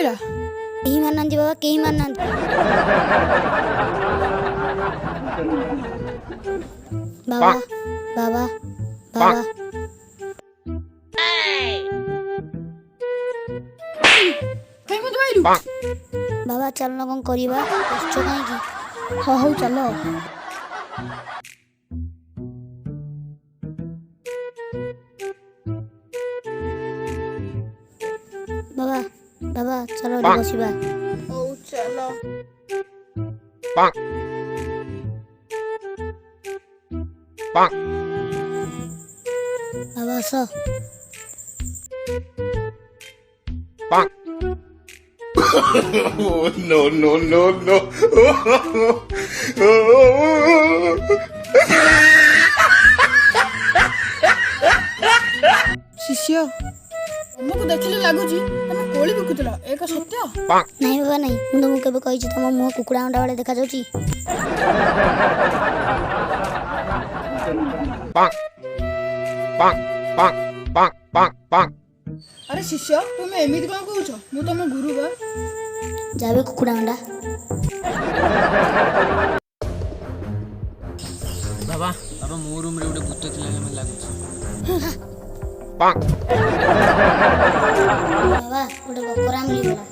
कहला केही माननांती बाबा केही माननांती बाबा बाबा बाबा कहीं मत भाईलु बाबा चल न कौन करिबा बसछ काहे की हाँ हाँ चलो बाबा बाबा चलो बसिबा ओ चलो बाबा सो No, no, no, no. शिष्य तुमको देखिले लागुची तमे कोळी बिकुतला एक सत्य नहीं बाबा नहीं मुंड मु केबे कहिछि तम मुह कुकुडा अंडा वाले देखा जाउची अरे शिष्य तुम एमिति कोन कहउछ मु तम गुरु बा जाबे कुकुडा अंडा बाबा बाबा मो रूम रे उडे भूत थिला हम लागुछ बाबा उडे बकरा मिली गला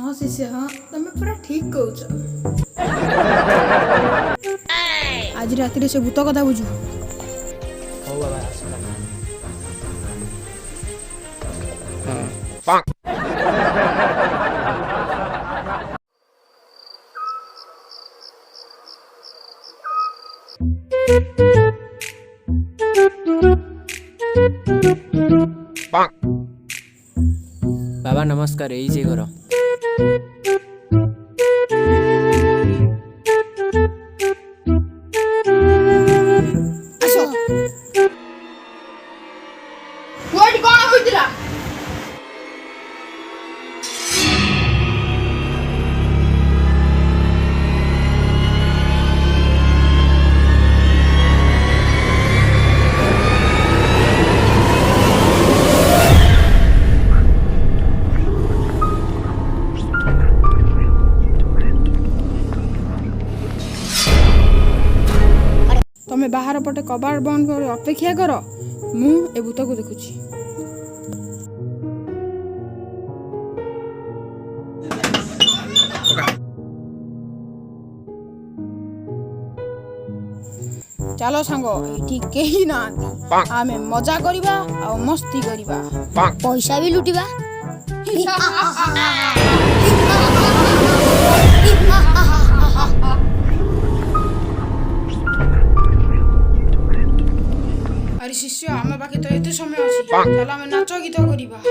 हां शिष्य हां तमे पूरा ठीक कहउछ आज राति रे से भूत कथा बुझू हो बाबा आसला बाबा नमस्कार यही जे घर आसो कोडी कोन होइतिला तमे बाहर पटे कबाड़ बंद कर अपेक्षा कर मु ए भूत को देखुची चलो सांग एठी केही ना आमे मजा करिबा आ मस्ती करिबा पैसा भी लुटिबा अरे शिष्य आमे बाकी तो एते समय अछि चल आमे नाच गीत करिबा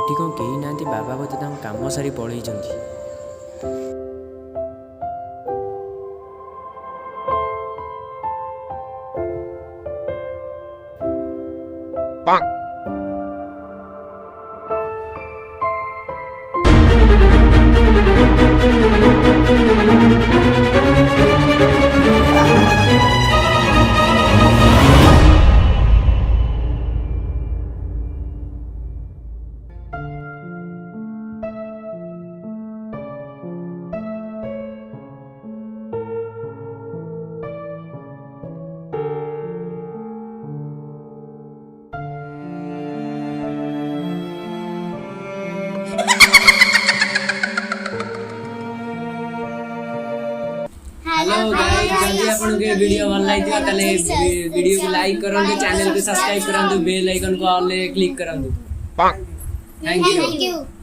ଏଠି କ'ଣ କେହି ନାହାନ୍ତି? ବାବା ବୋଧେ ତାଙ୍କ କାମ ସାରି ପଳେଇଛନ୍ତି। हेलो गाइस, जल्दी आपन के वीडियो भल लागिथिबा तले वीडियो को लाइक करंतु, चैनल को सब्सक्राइब करंतु, बेल आइकन को ऑल क्लिक करंतु। Thank you.